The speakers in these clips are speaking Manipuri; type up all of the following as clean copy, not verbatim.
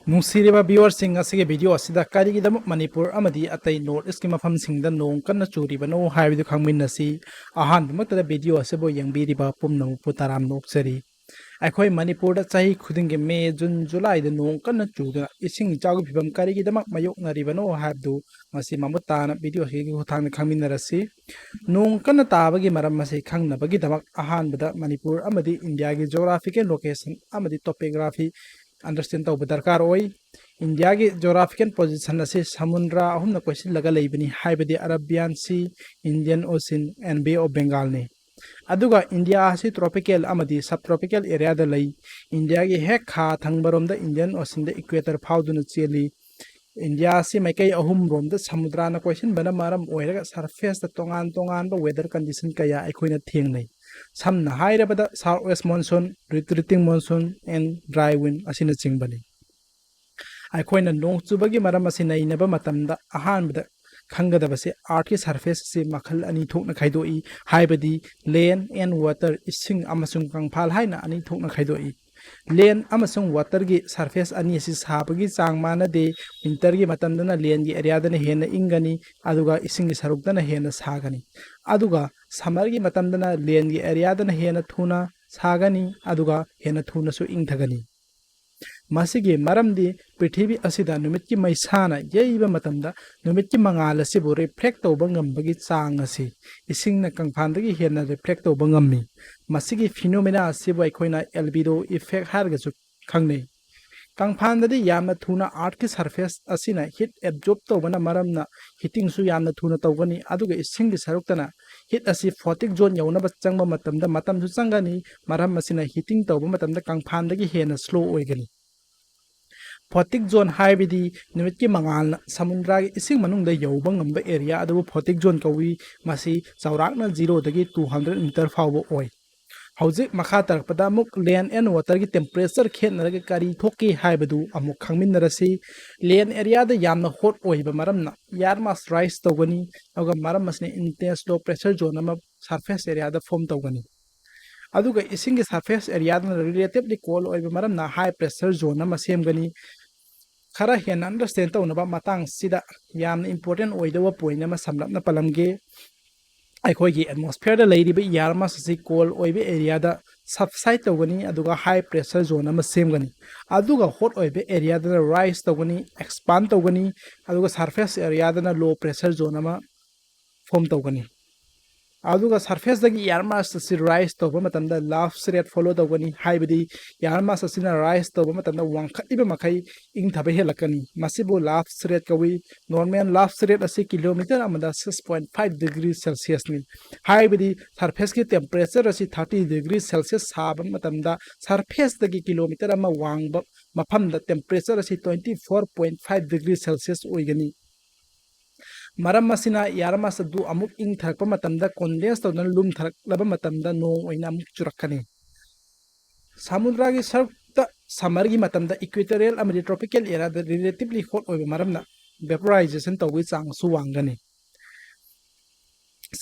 ꯅꯨꯡꯁꯤꯔꯤꯕ ꯚꯤꯌꯨꯋꯔꯁꯤꯡ ꯑꯁꯤꯒꯤ ꯚꯤꯗꯤꯑꯣ ꯑꯁꯤꯗ ꯀꯔꯤꯒꯤꯗꯃꯛ ꯃꯅꯤꯄꯨꯔ ꯑꯃꯗꯤ ꯑꯇꯩ ꯅꯣꯔꯠ ꯏꯁꯀꯤ ꯃꯐꯝꯁꯤꯡꯗ ꯅꯣꯡ ꯀꯟꯅ ꯆꯨꯔꯤꯕꯅꯣ ꯍꯥꯏꯕꯗꯨ ꯈꯪꯃꯤꯟꯅꯁꯤ ꯑꯍꯥꯟꯕꯃꯛꯇꯗ ꯚꯤꯗꯤꯑꯣ ꯑꯁꯤꯕꯨ ꯌꯦꯡꯕꯤꯔꯤꯕ ꯄꯨꯝꯅꯃꯛꯄꯨ ꯇꯔꯥꯝꯅ ꯑꯣꯛꯆꯔꯤ ꯑꯩꯈꯣꯏ ꯃꯅꯤꯄꯨꯔꯗ ꯆꯍꯤ ꯈꯨꯗꯤꯡꯒꯤ ꯃꯦ ꯖꯨꯟ ꯖꯨꯂꯥꯏꯗ ꯅꯣꯡ ꯀꯟꯅ ꯆꯨꯗꯨꯅ ꯏꯁꯤꯡ ꯏꯆꯥꯎꯒꯤ ꯐꯤꯚꯝ ꯀꯔꯤꯒꯤꯗꯃꯛ ꯃꯥꯌꯣꯛꯅꯔꯤꯕꯅꯣ ꯍꯥꯏꯕꯗꯨ ꯃꯁꯤ ꯃꯃꯨꯠ ꯇꯥꯅ ꯚꯤꯗꯤꯑꯣ ꯑꯁꯤꯒꯤ ꯈꯨꯠꯊꯥꯡꯗ ꯈꯪꯃꯤꯟꯅꯔꯁꯤ ꯅꯣꯡ ꯀꯟꯅ ꯇꯥꯕꯒꯤ ꯃꯔꯝ ꯑꯁꯤ ꯈꯪꯅꯕꯒꯤꯗꯃꯛ ꯑꯍꯥꯟꯕꯗ ꯃꯅꯤꯄꯨꯔ ꯑꯃꯗꯤ ꯏꯟꯗꯤꯌꯥꯒꯤ ꯖꯤꯑꯣꯒ꯭ꯔꯥꯐꯤꯀꯦꯜ ꯂꯣꯀꯦꯁꯟ ꯑꯃꯗꯤ ꯇꯣꯄꯣꯒ꯭ꯔꯥꯐꯤ ꯑꯟꯗꯔꯁꯇꯦꯟ ꯇꯧꯕ ꯗꯔꯀꯥꯔ ꯑꯣꯏ ꯏꯟꯗꯤꯌꯥꯒꯤ ꯖꯤꯑꯣꯒ꯭ꯔꯥꯐꯤꯀꯦꯜ ꯄꯣꯖꯤꯁꯟ ꯑꯁꯤ ꯁꯃꯨꯗ꯭ꯔ ꯑꯍꯨꯝꯅ ꯀꯣꯏꯁꯤꯜꯂꯒ ꯂꯩꯕꯅꯤ ꯍꯥꯏꯕꯗꯤ Arabian sea Indian ocean and bay of ꯕꯦꯡꯒꯥꯜꯅꯤ ꯑꯗꯨꯒ ꯏꯟꯗꯤꯌꯥ ꯑꯁꯤ ꯇ꯭ꯔꯣꯄꯤꯀꯦꯜ ꯑꯃꯗꯤ ꯁꯕ ꯇ꯭ꯔꯣꯄꯤꯀꯦꯜ ꯑꯦꯔꯤꯌꯥꯗ ꯂꯩ ꯏꯟꯗꯤꯌꯥꯒꯤ ꯍꯦꯛ ꯈꯥ ꯊꯪꯕꯔꯣꯝꯗ ꯏꯟꯗꯤꯌꯟ ꯑꯣꯁꯤꯟꯗ ꯏꯀ꯭ꯋꯦꯇꯔ ꯐꯥꯎꯗꯨꯅ ꯆꯦꯜꯂꯤ ꯏꯟꯗꯤꯌꯥ ꯑꯁꯤ ꯃꯥꯏꯀꯩ ꯑꯍꯨꯝꯔꯣꯝꯗ ꯁꯃꯨꯗ꯭ꯔꯅ ꯀꯣꯏꯁꯤꯟꯕꯅ ꯃꯔꯝ ꯑꯣꯏꯔꯒ ꯁꯔꯐꯦꯁꯇ ꯇꯣꯉꯥꯟ ꯇꯣꯉꯥꯟꯕ ꯋꯦꯗꯔ ꯀꯟꯗꯤꯁꯟ ꯀꯌꯥ ꯑꯩꯈꯣꯏꯅ ꯊꯦꯡꯅꯩ ꯁꯝꯅ ꯍꯥꯏꯔꯕꯗ south west monsoon retreating monsoon and dry wind ꯑꯁꯤꯅꯆꯤꯡꯕꯅꯤ ꯑꯩꯈꯣꯏꯅ ꯅꯣꯡ ꯆꯨꯕꯒꯤ ꯃꯔꯝ ꯑꯁꯤ ꯅꯩꯅꯕ ꯃꯇꯝꯗ ꯑꯍꯥꯟꯕꯗ ꯈꯪꯒꯗꯕꯁꯤ ꯑꯥꯔꯊꯀꯤ ꯁꯔꯐꯦꯁ ꯑꯁꯤ ꯃꯈꯜ ꯑꯅꯤ ꯊꯣꯛꯅ ꯈꯥꯏꯗꯣꯛꯏ ꯍꯥꯏꯕꯗꯤ ꯂꯦꯟ ꯑꯦꯟ ꯋꯥꯇꯔ ꯏꯁꯤꯡ ꯑꯃꯁꯨꯡ ꯀꯪꯐꯥꯜ ꯍꯥꯏꯅ ꯑꯅꯤ ꯊꯣꯛꯅ ꯈꯥꯏꯗꯣꯛꯏ ꯂꯦꯟ ꯑꯃꯁꯨꯡ ꯋꯥꯇꯔꯒꯤ ꯁꯔꯐꯦꯁ ꯑꯅꯤ ꯑꯁꯤ ꯁꯥꯕꯒꯤ ꯆꯥꯡ ꯃꯥꯟꯅꯗꯦ ꯋꯤꯟꯇꯔꯒꯤ ꯃꯇꯝꯗꯅ ꯂꯦꯟꯒꯤ ꯑꯦꯔꯤꯌꯥꯗꯅ ꯍꯦꯟꯅ ꯏꯪꯒꯅꯤ ꯑꯗꯨꯒ ꯏꯁꯤꯡꯒꯤ ꯁꯔꯨꯛꯇꯅ ꯍꯦꯟꯅ ꯁꯥꯒꯅꯤ ꯑꯗꯨꯒ ꯁꯝꯃꯔꯒꯤ ꯃꯇꯝꯗꯅ ꯂꯦꯟꯒꯤ ꯑꯦꯔꯤꯌꯥꯗꯅ ꯍꯦꯟꯅ ꯊꯨꯅ ꯁꯥꯒꯅꯤ ꯑꯗꯨꯒ ꯍꯦꯟꯅ ꯊꯨꯅꯁꯨ ꯏꯪꯊꯒꯅꯤ ꯃꯁꯤꯒꯤ ꯃꯔꯝꯗꯤ ꯄ꯭ꯔꯤꯊꯤꯕꯤ ꯑꯁꯤꯗ ꯅꯨꯃꯤꯠꯀꯤ ꯃꯩꯁꯥꯅ ꯌꯩꯕ ꯃꯇꯝꯗ ꯅꯨꯃꯤꯠꯀꯤ ꯃꯉꯥꯜ ꯑꯁꯤꯕꯨ ꯔꯤꯐ꯭ꯂꯦꯛ ꯇꯧꯕ ꯉꯝꯕꯒꯤ ꯆꯥꯡ ꯑꯁꯤ ꯏꯁꯤꯡꯅ ꯀꯪꯐꯥꯟꯗꯒꯤ ꯍꯦꯟꯅ ꯔꯤꯐ꯭ꯂꯦꯛ ꯇꯧꯕ ꯉꯝꯃꯤ ꯃꯁꯤꯒꯤ ꯐꯤꯅꯣꯃꯦꯅꯥ ꯑꯁꯤꯕꯨ ꯑꯩꯈꯣꯏꯅ ꯑꯦꯜꯕꯤꯗꯣ ꯏꯐꯦꯛ ꯍꯥꯏꯔꯒꯁꯨ ꯈꯪꯅꯩ ꯀꯪꯐꯥꯟꯗꯗꯤ ꯌꯥꯝꯅ ꯊꯨꯅ ꯑꯥꯔꯊꯀꯤ ꯁꯔꯐꯦꯁ ꯑꯁꯤꯅ ꯍꯤꯠ ꯑꯦꯕꯖꯣꯔꯕ ꯇꯧꯕꯅ ꯃꯔꯝꯅ ꯍꯤꯇꯤꯡꯁꯨ ꯌꯥꯝꯅ ꯊꯨꯅ ꯇꯧꯒꯅꯤ ꯑꯗꯨꯒ ꯏꯁꯤꯡꯒꯤ ꯁꯔꯨꯛꯇꯅ ꯍꯤꯠ ꯑꯁꯤ ꯐ꯭ꯂꯣꯇꯤꯡ ꯖꯣꯟ ꯌꯧꯅꯕ ꯆꯪꯕ ꯃꯇꯝꯗ ꯃꯇꯝꯁꯨ ꯆꯪꯒꯅꯤ ꯃꯔꯝ ꯑꯁꯤꯅ ꯍꯤꯇꯤꯡ ꯇꯧꯕ ꯃꯇꯝꯗ ꯀꯪꯐꯥꯟꯗꯒꯤ ꯍꯦꯟꯅ ꯁ꯭ꯂꯣ ꯑꯣꯏꯒꯅꯤ ꯐꯣꯇꯤꯛ ꯖꯣꯟ ꯍꯥꯏꯕꯗꯤ ꯅꯨꯃꯤꯠꯀꯤ ꯃꯉꯥꯜꯅ ꯁꯃꯨꯗ꯭ꯔꯒꯤ ꯏꯁꯤꯡ ꯃꯅꯨꯡꯗ ꯌꯧꯕ ꯉꯝꯕ ꯑꯦꯔꯤꯌꯥ ꯑꯗꯨꯕꯨ ꯐꯣꯇꯤꯛ ꯖꯣꯟ ꯀꯧꯏ ꯃꯁꯤ ꯆꯥꯎꯔꯥꯛꯅ 0ꯗꯒꯤ 200 ꯃꯤꯇꯔ ꯐꯥꯎꯕ ꯑꯣꯏ ꯍꯧꯖꯤꯛ ꯃꯈꯥ ꯇꯥꯔꯛꯄꯗ ꯑꯃꯨꯛ ꯂꯦꯟ ꯑꯦꯟ ꯋꯥꯇꯔꯒꯤ ꯇꯦꯝꯄꯔꯦꯆꯔ ꯈꯦꯠꯅꯔꯒ ꯀꯔꯤ ꯊꯣꯛꯀꯦ ꯍꯥꯏꯕꯗꯨ ꯑꯃꯨꯛ ꯈꯪꯃꯤꯟꯅꯔꯁꯤ ꯂꯦꯟ ꯑꯦꯔꯤꯌꯥꯗ ꯌꯥꯝꯅ ꯍꯣꯠ ꯑꯣꯏꯕ ꯃꯔꯝꯅ ꯏꯌꯥꯔ ꯃꯥꯁ ꯔꯥꯏꯁ ꯇꯧꯒꯅꯤ ꯑꯗꯨꯒ ꯃꯔꯝ ꯑꯁꯤꯅ ꯏꯟꯇꯦꯟꯁ ꯂꯣ ꯄ꯭ꯔꯦꯁꯔ ꯖꯣꯟ ꯑꯃ ꯁꯔꯐꯦꯁ ꯑꯦꯔꯤꯌꯥꯗ ꯐꯣꯝ ꯇꯧꯒꯅꯤ ꯑꯗꯨꯒ ꯏꯁꯤꯡꯒꯤ ꯁꯔꯐꯦꯁ ꯑꯦꯔꯤꯌꯥꯗꯅ ꯔꯤꯂꯦꯇꯤꯚꯂꯤ ꯀꯣꯜ ꯑꯣꯏꯕ ꯃꯔꯝꯅ ꯍꯥꯏ ꯄ꯭ꯔꯦꯁꯔ ꯖꯣꯟ ꯑꯃ ꯁꯦꯝꯒꯅꯤ ꯈꯔ ꯍꯦꯟꯅ ꯑꯟꯗꯔꯁꯇꯦꯟ ꯇꯧꯅꯕ ꯃꯇꯥꯡꯁꯤꯗ ꯌꯥꯝꯅ ꯏꯝꯄꯣꯔꯇꯦꯟ ꯑꯣꯏꯗꯕ ꯄꯣꯏꯟꯠ ꯑꯃ ꯁꯝꯂꯞꯅ ꯄꯜꯂꯝꯒꯦ ꯑꯩꯈꯣꯏꯒꯤ ꯑꯦꯠꯃꯣꯁꯐꯤꯌꯔꯗ ꯂꯩꯔꯤꯕ ꯏꯌꯥꯔ ꯃꯥꯁ ꯑꯁꯤ ꯀꯣꯜ ꯑꯣꯏꯕ ꯑꯦꯔꯤꯌꯥꯗ ꯁꯕꯁꯥꯏꯠ ꯇꯧꯒꯅꯤ ꯑꯗꯨꯒ ꯍꯥꯏ ꯄ꯭ꯔꯦꯁꯔ ꯖꯣꯟ ꯑꯃ ꯁꯦꯝꯒꯅꯤ ꯑꯗꯨꯒ ꯍꯣꯠ ꯑꯣꯏꯕ ꯑꯦꯔꯤꯌꯥꯗꯅ ꯔꯥꯏꯁ ꯇꯧꯒꯅꯤ ꯑꯦꯛꯁꯄꯥꯟ ꯇꯧꯒꯅꯤ ꯑꯗꯨꯒ ꯁꯔꯐꯦꯁ ꯑꯦꯔꯤꯌꯥꯗꯅ ꯂꯣ ꯄ꯭ꯔꯦꯁꯔ ꯖꯣꯟ ꯑꯃ ꯐꯣꯝ ꯇꯧꯒꯅꯤ ꯑꯗꯨꯒ ꯁꯔꯐꯦꯁꯇꯒꯤ ꯏꯌꯥꯔ ꯃꯥꯁ ꯑꯁꯤ ꯔꯥꯏꯁ ꯇꯧꯕ ꯃꯇꯝꯗ ꯂꯥꯐ ꯔꯦꯠ ꯐꯣꯂꯣ ꯇꯧꯒꯅꯤ ꯍꯥꯏꯕꯗꯤ ꯏꯌꯥꯔ ꯃꯥꯁ ꯑꯁꯤꯅ ꯔꯥꯏꯁ ꯇꯧꯕ ꯃꯇꯝꯗ ꯋꯥꯡꯈꯠꯂꯤꯕ ꯃꯈꯩ ꯏꯪꯊꯕ ꯍꯦꯜꯂꯛꯀꯅꯤ ꯃꯁꯤꯕꯨ ꯂꯥꯐ ꯔꯦꯠ ꯀꯧꯏ ꯅꯣꯔꯃꯦꯜ ꯂꯥꯐ ꯔꯦꯠ ꯑꯁꯤ ꯀꯤꯂꯣꯃꯤꯇꯔ ꯑꯃꯗ 6.5 ꯗꯤꯒ꯭ꯔꯤ ꯁꯦꯜꯁꯤꯌꯁꯅꯤ ꯍꯥꯏꯕꯗꯤ ꯁꯔꯐꯦꯁꯀꯤ ꯇꯦꯝꯄꯔꯦꯆꯔ ꯑꯁꯤ 30 ꯗꯤꯒ꯭ꯔꯤ ꯁꯦꯜꯁꯤꯌꯁ ꯁꯥꯕ ꯃꯇꯝꯗ ꯁꯔꯐꯦꯁꯇꯒꯤ ꯀꯤꯂꯣꯃꯤꯇꯔ ꯑꯃ ꯋꯥꯡꯕ ꯃꯐꯝꯗ ꯇꯦꯝꯄꯔꯦꯆꯔ ꯑꯁꯤ 24.5 ꯗꯤꯒ꯭ꯔꯤ ꯁꯦꯜꯁꯤꯌꯁ ꯑꯣꯏꯒꯅꯤ ꯃꯔꯝ ꯑꯁꯤꯅ ꯏꯌꯥꯔ ꯃꯥꯁ ꯑꯗꯨ ꯑꯃꯨꯛ ꯏꯪꯊꯔꯛꯄ ꯃꯇꯝꯗ ꯀꯣꯟꯗꯦꯟꯁ ꯇꯧꯗꯨꯅ ꯂꯨꯝꯊꯔꯛꯂꯕ ꯃꯇꯝꯗ ꯅꯣꯡ ꯑꯣꯏꯅ ꯑꯃꯨꯛ ꯆꯨꯔꯛꯀꯅꯤ ꯁꯃꯨꯗ꯭ꯔꯒꯤ ꯁꯔꯨꯛꯇ ꯁꯝꯃꯔꯒꯤ ꯃꯇꯝꯗ ꯏꯀ꯭ꯋꯦꯇꯣꯔꯤꯌꯦꯜ ꯑꯃꯗꯤ ꯇ꯭ꯔꯣꯄꯤꯀꯦꯜ ꯑꯦꯔꯤꯌꯥꯗ ꯔꯤꯂꯦꯇꯤꯚꯂꯤ ꯍꯣꯠ ꯑꯣꯏꯕ ꯃꯔꯝꯅ ꯚꯦꯄꯣꯔꯥꯏꯖꯦꯁꯟ ꯇꯧꯕꯒꯤ ꯆꯥꯡꯁꯨ ꯋꯥꯡꯒꯅꯤ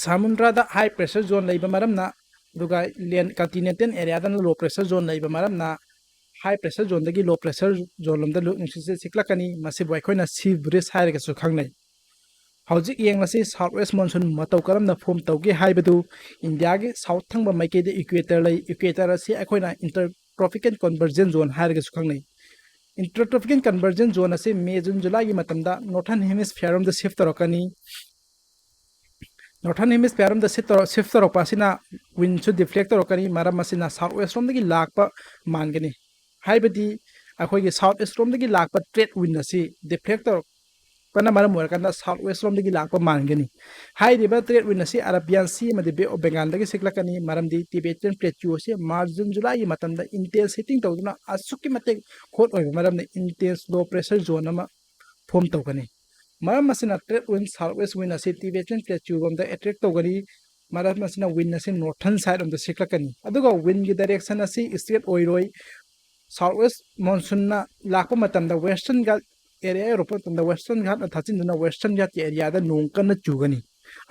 ꯁꯃꯨꯗ꯭ꯔꯗ ꯍꯥꯏ ꯄ꯭ꯔꯦꯁꯔ ꯖꯣꯟ ꯂꯩꯕ ꯃꯔꯝꯅ ꯑꯗꯨꯒ ꯂꯦꯟ ꯀꯟꯇꯤꯅꯦꯟꯇꯦꯜ ꯑꯦꯔꯤꯌꯥꯗꯅ ꯂꯣ ꯄ꯭ꯔꯦꯁꯔ ꯖꯣꯟ ꯂꯩꯕ ꯃꯔꯝꯅ ꯍꯥꯏ ꯄ꯭ꯔꯦꯁꯔ ꯖꯣꯟꯗꯒꯤ ꯂꯣ ꯄ꯭ꯔꯦꯁꯔ ꯖꯣꯟ ꯂꯣꯝꯗ ꯅꯨꯡꯁꯤꯠꯁꯦ ꯁꯤꯠꯂꯛꯀꯅꯤ ꯃꯁꯤꯕꯨ ꯑꯩꯈꯣꯏꯅ ꯁꯤ ꯕ꯭ꯔꯤꯖ ꯍꯥꯏꯔꯒꯁꯨ ꯈꯪꯅꯩ ꯍꯧꯖꯤꯛ ꯌꯦꯡꯂꯁꯤ ꯁꯥꯎꯠ ꯋꯦꯁ ꯃꯣꯟꯁꯨꯟ ꯃꯇꯧ ꯀꯔꯝꯅ ꯐꯣꯝ ꯇꯧꯒꯦ ꯍꯥꯏꯕꯗꯨ ꯏꯟꯗꯤꯌꯥꯒꯤ ꯁꯥꯎꯠ ꯊꯪꯕ ꯃꯥꯏꯀꯩꯗ ꯏꯀ꯭ꯋꯦꯇꯔ ꯂꯩ ꯏꯀ꯭ꯋꯦꯇꯔ ꯑꯁꯤ ꯑꯩꯈꯣꯏꯅ ꯏꯟꯇꯔꯇ꯭ꯔꯣꯄꯤꯀꯦꯜ ꯀꯟꯚꯔꯖꯦꯟ ꯖꯣꯟ ꯍꯥꯏꯔꯒꯁꯨ ꯈꯪꯅꯩ ꯏꯟꯇꯔꯇ꯭ꯔꯣꯄꯤꯀꯦꯜ ꯀꯟꯚꯔꯖꯦꯟ ꯖꯣꯟ ꯑꯁꯤ ꯃꯦ ꯖꯨꯟ ꯖꯨꯂꯥꯏꯒꯤ ꯃꯇꯝꯗ ꯅꯣꯔꯊꯟ ꯍꯦꯃꯤꯁꯐꯤꯌꯔ ꯔꯣꯝꯗ ꯁꯤꯐ ꯇꯧꯔꯛꯀꯅꯤ ꯅꯣꯔꯊꯟ ꯍꯦꯃꯤꯁꯐꯤꯌꯔ ꯔꯣꯝꯗ ꯁꯤꯐ ꯇꯧꯔꯛꯄ ꯑꯁꯤꯅ ꯋꯤꯟꯁꯨ ꯗꯤꯐ꯭ꯂꯦꯛ ꯇꯧꯔꯛꯀꯅꯤ ꯃꯔꯝ ꯑꯁꯤꯅ ꯁꯥꯎꯠ ꯋꯦꯁ ꯔꯣꯝꯗꯒꯤ ꯂꯥꯛꯄ ꯃꯥꯟꯒꯅꯤ ꯍꯥꯏꯕꯗꯤ ꯑꯩꯈꯣꯏꯒꯤ ꯁꯥꯎꯠ ꯏꯁ ꯔꯣꯝꯗꯒꯤ ꯂꯥꯛꯄ ꯇ꯭ꯔꯦꯠ ꯋꯤꯟ ꯑꯁꯤ ꯗꯤꯐ꯭ꯂꯦꯛ ꯇꯧꯔꯛꯄꯅ ꯃꯔꯝ ꯑꯣꯏꯔꯀꯥꯟꯗ ꯁꯥꯎꯠ ꯋꯦꯁ ꯔꯣꯝꯗꯒꯤ ꯂꯥꯛꯄ ꯃꯥꯟꯒꯅꯤ ꯍꯥꯏꯔꯤꯕ ꯇ꯭ꯔꯦꯠ ꯋꯤꯟ ꯑꯁꯤ ꯑꯔꯥꯕꯤꯌꯥꯟ ꯁꯤ ꯑꯃꯗꯤ ꯕꯦ ꯑꯣꯐ ꯕꯦꯡꯒꯥꯜꯗꯒꯤ ꯁꯤꯛꯂꯛꯀꯅꯤ ꯃꯔꯝꯗꯤ ꯇꯤꯕꯦꯇꯤꯌꯟ ꯄ꯭ꯂꯦꯇ꯭ꯌꯨ ꯑꯁꯤ ꯃꯥꯔꯆ ꯖꯨꯟ ꯖꯨꯂꯥꯏꯒꯤ ꯃꯇꯝꯗ ꯏꯟꯇꯦꯟꯁ ꯍꯤꯇꯤꯡ ꯇꯧꯗꯨꯅ ꯑꯁꯨꯛꯀꯤ ꯃꯇꯤꯛ ꯍꯣꯠ ꯑꯣꯏꯕ ꯃꯔꯝꯅ ꯏꯟꯇꯦꯟꯁ ꯂꯣ ꯄ꯭ꯔꯦꯁꯔ ꯖꯣꯟ ꯑꯃ ꯐꯣꯝ ꯇꯧꯒꯅꯤ ꯃꯔꯝ ꯑꯁꯤꯅ ꯇ꯭ꯔꯦꯠ ꯋꯤꯟ ꯁꯥꯎꯠ ꯋꯦꯁ ꯋꯤꯟ ꯑꯁꯤ ꯇꯤꯕꯦꯇꯤꯌꯟ ꯄ꯭ꯂꯦꯇ꯭ꯌꯨ ꯔꯣꯝꯗ ꯑꯦꯇ꯭ꯔꯦꯛ ꯇꯧꯒꯅꯤ ꯃꯔꯝ ꯑꯁꯤꯅ ꯋꯤꯟ ꯑꯁꯤ ꯅꯣꯔꯊꯟ ꯁꯥꯏꯠ ꯔꯣꯝꯗ ꯁꯤꯛꯂꯛꯀꯅꯤ ꯑꯗꯨꯒ ꯋꯤꯟꯒꯤ ꯗꯥꯏꯔꯦꯛꯁꯟ ꯑꯁꯤ ꯏꯁꯇ꯭ꯔꯦꯠ ꯑꯣꯏꯔꯣꯏ ꯁꯥꯎꯠ ꯋꯦꯁ ꯃꯣꯟꯁꯨꯟꯅ ꯂꯥꯛꯄ ꯃꯇꯝꯗ ꯋꯦꯁꯇꯔꯟ ꯘꯥꯠ ꯑꯦꯔꯤꯌꯥ ꯌꯧꯔꯛꯄ ꯃꯇꯝꯗ ꯋꯦꯁꯇꯔꯟ ꯘꯥꯠꯅ ꯊꯥꯖꯤꯟꯗꯨꯅ ꯋꯦꯁꯇꯔꯟ ꯘꯥꯠꯀꯤ ꯑꯦꯔꯤꯌꯥꯗ ꯅꯣꯡ ꯀꯟꯅ ꯆꯨꯒꯅꯤ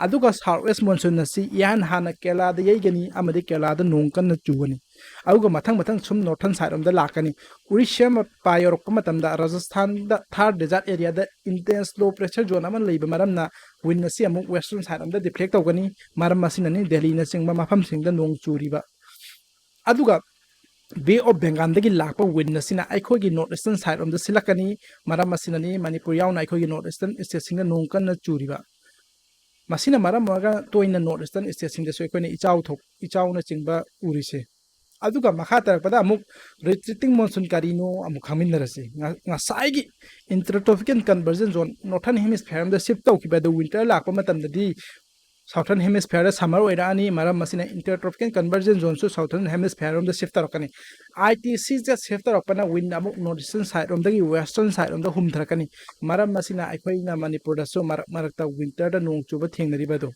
ꯑꯗꯨꯒ ꯁꯥꯎꯠ ꯋꯦꯁ ꯃꯣꯟꯁꯨꯟ ꯑꯁꯤ ꯏꯍꯥꯟ ꯍꯥꯟꯅ ꯀꯦꯔꯂꯥꯗ ꯌꯩꯒꯅꯤ ꯑꯃꯗꯤ ꯀꯦꯔꯂꯥꯗ ꯅꯣꯡ ꯀꯟꯅ ꯆꯨꯒꯅꯤ ꯑꯗꯨꯒ ꯃꯊꯪ ꯁꯨꯝ ꯅꯣꯔꯊꯟ ꯁꯥꯏꯠ ꯔꯣꯝꯗ ꯂꯥꯛꯀꯅꯤ ꯎꯔꯤꯁ꯭ꯌꯥ ꯃꯄꯥ ꯌꯧꯔꯛꯄ ꯃꯇꯝꯗ ꯔꯥꯖꯁꯊꯥꯟꯗ ꯊꯥꯔ ꯗꯦꯖꯥꯔꯠ ꯑꯦꯔꯤꯌꯥꯗ ꯏꯟꯇꯦꯟꯁ ꯂꯣ ꯄ꯭ꯔꯦꯁꯔ ꯖꯣꯟ ꯑꯃ ꯂꯩꯕ ꯃꯔꯝꯅ ꯋꯤꯟ ꯑꯁꯤ ꯑꯃꯨꯛ ꯋꯦꯁꯇꯔꯟ ꯁꯥꯏꯠ ꯔꯣꯝꯗ ꯗꯤꯐ꯭ꯂꯦꯛ ꯇꯧꯒꯅꯤ ꯃꯔꯝ ꯑꯁꯤꯅꯅꯤ ꯗꯦꯜꯂꯤꯅꯆꯤꯡꯕ ꯃꯐꯝꯁꯤꯡꯗ ꯅꯣꯡ ꯆꯨꯔꯤꯕ ꯑꯗꯨꯒ ꯕे ꯑꯣꯐ ꯕꯦꯡꯒꯥꯜꯗꯒꯤ ꯂꯥꯛꯄ ꯋꯤꯟ ꯑꯁꯤꯅ ꯑꯩꯈꯣꯏꯒꯤ ꯅꯣꯔꯠ ꯏꯁꯇꯔꯟ ꯁꯥꯏꯠ ꯔꯣꯝꯗ ꯁꯤꯜꯂꯛꯀꯅꯤ ꯃꯔꯝ ꯑꯁꯤꯅꯅꯤ ꯃꯅꯤꯄꯨꯔ ꯌꯥꯎꯅ ꯑꯩꯈꯣꯏꯒꯤ ꯅꯣꯔꯠ ꯏꯁꯇꯔꯟ ꯁ꯭ꯇꯦꯠꯁꯤꯡꯗ ꯅꯣꯡ ꯀꯟꯅ ꯆꯨꯔꯤꯕ ꯃꯁꯤꯅ ꯃꯔꯝ ꯑꯣꯏꯔꯒ ꯇꯣꯏꯅ ꯅꯣꯔꯠ ꯏꯁꯇꯔꯟ ꯁ꯭ꯇꯦꯠꯁꯤꯡꯗꯁꯨ ꯑꯩꯈꯣꯏꯅ ꯏꯆꯥꯎꯅꯆꯤꯡꯕ ꯎꯔꯤꯁꯦ ꯑꯗꯨꯒ ꯃꯈꯥ ꯇꯥꯔꯛꯄꯗ ꯑꯃꯨꯛ ꯔꯤꯇ꯭ꯔꯤꯇꯤꯡ ꯃꯣꯟꯁꯨꯟ ꯀꯔꯤꯅꯣ ꯑꯃꯨꯛ ꯈꯪꯃꯤꯟꯅꯔꯁꯤ ꯉꯁꯥꯏꯒꯤ ꯏꯟꯇꯔꯇ꯭ꯔꯣꯄꯤꯀꯦꯜ ꯀꯟꯚꯔꯖꯟ ꯖꯣꯟ ꯅꯣꯔꯊꯟ ꯍꯦꯃꯤꯁꯐꯤꯌꯔ ꯑꯃꯗ ꯁꯤꯐ ꯇꯧꯈꯤꯕ ꯑꯗꯨ ꯋꯤꯟꯇꯔ ꯂꯥꯛꯄ ꯃꯇꯝꯗꯗꯤ ꯁꯥꯎꯊꯔꯟ ꯍꯦꯃꯤꯁꯐꯤꯌꯔꯗ ꯁꯝꯃꯔ ꯑꯣꯏꯔꯛꯑꯅꯤ ꯃꯔꯝ ꯑꯁꯤꯅ ꯏꯟꯇꯔꯇ꯭ꯔꯣꯄꯤꯀꯦꯜ ꯀꯟꯚꯔꯖꯟ ꯖꯣꯟꯁꯨ ꯁꯥꯎꯊꯔꯟ ꯍꯦꯃꯤꯁꯐꯤꯌꯔ ꯁꯤꯐ ꯇꯧꯔꯛꯀꯅꯤ ITCꯁꯦ ꯁꯤꯐ ꯇꯧꯔꯛꯄꯅ ꯋꯤꯟ ꯑꯃꯨꯛ ꯅꯣꯔꯠ ꯏꯁꯇꯔꯟ ꯁꯥꯏꯠ ꯔꯣꯝꯗꯒꯤ ꯋꯦꯁꯇꯔꯟ ꯁꯥꯏꯠ ꯔꯣꯝꯗ ꯍꯨꯝꯊꯔꯛꯀꯅꯤ ꯃꯔꯝ ꯑꯁꯤꯅ ꯑꯩꯈꯣꯏꯅ ꯃꯅꯤꯄꯨꯔꯗꯁꯨ ꯃꯔꯛꯇ ꯋꯤꯟꯇꯔꯗ ꯅꯣꯡ ꯆꯨꯕ ꯊꯦꯡꯅꯔꯤꯕꯗꯣ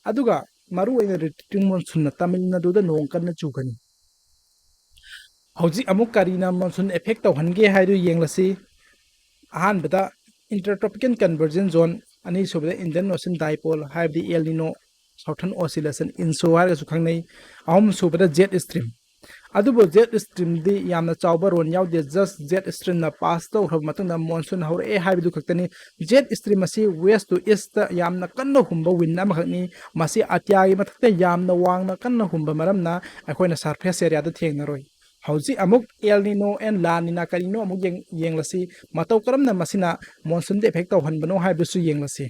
ꯑꯗꯨꯒ ꯃꯔꯨꯑꯣꯏꯅ ꯔꯤꯇ꯭ꯔꯤꯇꯤꯡ ꯃꯣꯟꯁꯨꯟꯅ ꯇꯥꯃꯤꯜ ꯅꯥꯗꯨꯗ ꯅꯣꯡ ꯀꯟꯅ ꯆꯨꯒꯅꯤ ꯍꯧꯖꯤꯛ ꯑꯃꯨꯛ ꯀꯔꯤꯅ ꯃꯣꯟꯁꯨꯟ ꯑꯦꯐꯦꯛ ꯇꯧꯍꯟꯒꯦ ꯍꯥꯏꯗꯨ ꯌꯦꯡꯂꯁꯤ ꯑꯍꯥꯟꯕꯗ ꯏꯟꯇꯔꯇ꯭ꯔꯣꯄꯤꯀꯦꯜ ꯀꯟꯚꯔꯖꯟ ꯖꯣꯟ ꯑꯅꯤꯁꯨꯕꯗ ꯏꯟꯗꯤꯌꯟ ꯑꯣꯁꯤꯟ ꯗꯥꯏꯄꯣꯜ ꯍꯥꯏꯕꯗꯤ ꯑꯦꯜ ꯅꯤꯅꯣ ꯁꯥꯎꯊꯔꯟ ꯑꯣꯁꯤꯂꯦꯁꯟ INSO ꯍꯥꯏꯔꯒꯁꯨ ꯈꯪꯅꯩ ꯑꯍꯨꯝ ꯁꯨꯕꯗ ꯖꯦꯠ ꯁ꯭ꯇ꯭रीम ꯑꯗꯨꯕꯨ ꯖꯦꯠ ꯁ꯭ꯇ꯭रीꯝꯗꯤ ꯌꯥꯝꯅ ꯆꯥꯎꯕ ꯔꯣꯜ ꯌꯥꯎꯗꯦ ꯖꯁ ꯖꯦꯠ ꯁ꯭ꯇ꯭रीꯝꯅ ꯄꯥꯁ ꯇꯧꯈ꯭ꯔꯕ ꯃꯇꯨꯡꯗ ꯃꯣꯟꯁꯨꯟ ꯍꯧꯔꯛꯑꯦ ꯍꯥꯏꯕꯗꯨ ꯈꯛꯇꯅꯤ ꯖꯦꯠ ꯁ꯭ꯇ꯭रीꯝ ꯑꯁꯤ ꯋꯦꯁ ꯇꯨ ꯏꯁꯇ ꯌꯥꯝꯅ ꯀꯟꯅ ꯍꯨꯝꯕ ꯋꯤꯟ ꯑꯃꯈꯛꯅꯤ ꯃꯁꯤ ꯑꯇꯤꯌꯥꯒꯤ ꯃꯊꯛꯇ ꯌꯥꯝꯅ ꯋꯥꯡꯅ ꯀꯟꯅ ꯍꯨꯝꯕ ꯃꯔꯝꯅ ꯑꯩꯈꯣꯏꯅ ꯁꯔꯐꯦꯁ ꯑꯦꯔꯤꯌꯥꯗ ꯊꯦꯡꯅꯔꯣꯏ ꯍꯧꯖꯤꯛ ꯑꯃꯨꯛ ꯑꯦꯜ ꯅꯤꯅꯣ ꯑꯦꯟ ꯂꯥ ꯅꯤꯅ ꯀꯔꯤꯅꯣ ꯑꯃꯨꯛ ꯌꯦꯡꯂꯁꯤ ꯃꯇꯧ ꯀꯔꯝꯅ ꯃꯁꯤꯅ ꯃꯣꯟꯁꯨꯟꯗ ꯑꯦꯐꯦꯛ ꯇꯧꯍꯟꯕꯅꯣ ꯍꯥꯏꯕꯗꯨꯁꯨ ꯌꯦꯡꯂꯁꯤ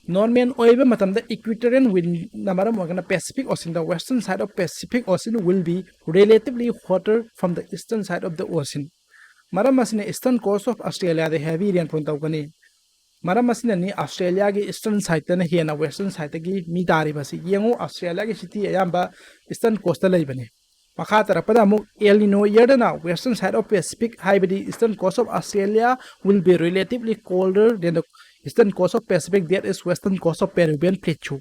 ꯅꯣꯔꯃꯦꯜ ꯑꯣꯏꯕ ꯃꯇꯝꯗ इक्वेटोरियल विंड मरम ओरगना Pacific Ocean the western side of Pacific Ocean will be relatively hotter from the eastern side of the ocean मरम असिने ईस्टर्न कोस्ट ऑफ ऑस्ट्रेलिया दे हेवी रेनफॉल तौगनी मरम असिने ऑस्ट्रेलिया की ईस्टर्न साइड तने हेना वेस्टर्न साइड की मी तारी बसी येंगो ऑस्ट्रेलिया की सिटी अयाम्बा ईस्टर्न कोस्ट लेबने मखा तरपदा अमुक एल निनो इयरदना वेस्टर्न साइड ऑफ पैसिफिक हाइबडी eastern coast of Australia will be relatively colder than the eastern coast of Pacific that is western coast of Peruvian plateau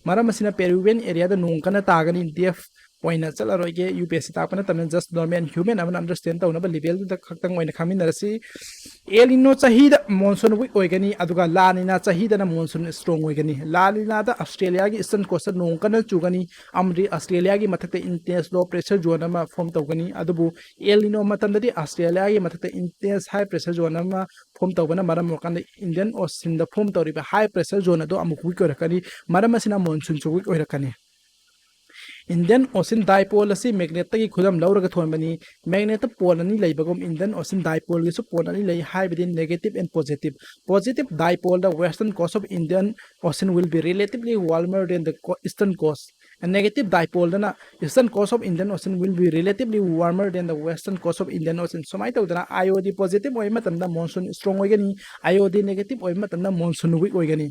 मरम असिना पेरुवियन एरिया द नोंग कना तागनी डेफ ओइना चलरोगे यूपीएससी तापना तमें जस्ट नॉर्मल ह्यूमन अमन अंडरस्टैंड तौनबा लेवल द खक्तंग ओइना खामिनरसी एल निनो चाहिदा मॉनसून वीक ओइगनी अदुगा ला निना चाहिदा मॉनसून स्ट्रांग ओइगनी ला निना द ऑस्ट्रेलिया की ईस्टर्न कोस्ट नोंग कना चुगनी अमरी ऑस्ट्रेलिया की मथकते इंटेंस लो प्रेशर जोन अमा फॉर्म तौगनी अदुबु एल निनो मतंददी ऑस्ट्रेलिया की मथकते इंटेंस हाई प्रेशर जोन अमा फॉर्म तौबना मरम मोकान इंडियन ओशन द फॉर्म तौरिबा हाई प्रेशर जोन अदो अमुक वीक ओइरकनी मरम असिना मॉनसून चु वीक ओइरकनी इंडियन ओशन डाइपोल असी मैग्नेट की खुदम लौरगा थोनबनी मैग्नेट पोल अनि लेबगम इंडियन ओशन डाइपोल गिसु पोल अनि ले हाइबदि negative and positive dipole the western coast of Indian Ocean will be relatively warmer than the eastern coast and negative dipole दना eastern coast of Indian Ocean will be relatively warmer than the western coast of Indian ocean समाय तौदना आईओडी पॉजिटिव ओइ मतंदा मॉनसून स्ट्रांग ओइगनी आईओडी नेगेटिव ओइ मतंदा मॉनसून वीक ओइगनी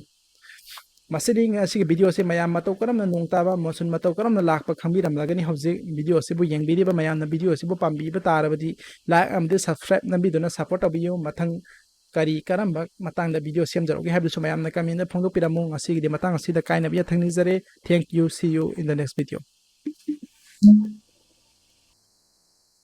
मसीदिंग असी वीडियो से मयाम मतौ करमना नोंग ताबा मॉनसून मतौ करमना लाखपा खंबिरमलागनी हौजे वीडियो से बु येंगबिरिबा मयामना वीडियो से बु पाम्बिबा तारबदी लाइक अमदे सब्सक्राइब नंबिदुना सपोर्ट तबियो मथंग करी करमबा मतंगदा वीडियो सेमजरोगे हाबिसु मयामना कमेंट फोंदोपिरामु असीगिदि मतंग असीदा काइना बिया थंगनिजरे thank you see you in the next video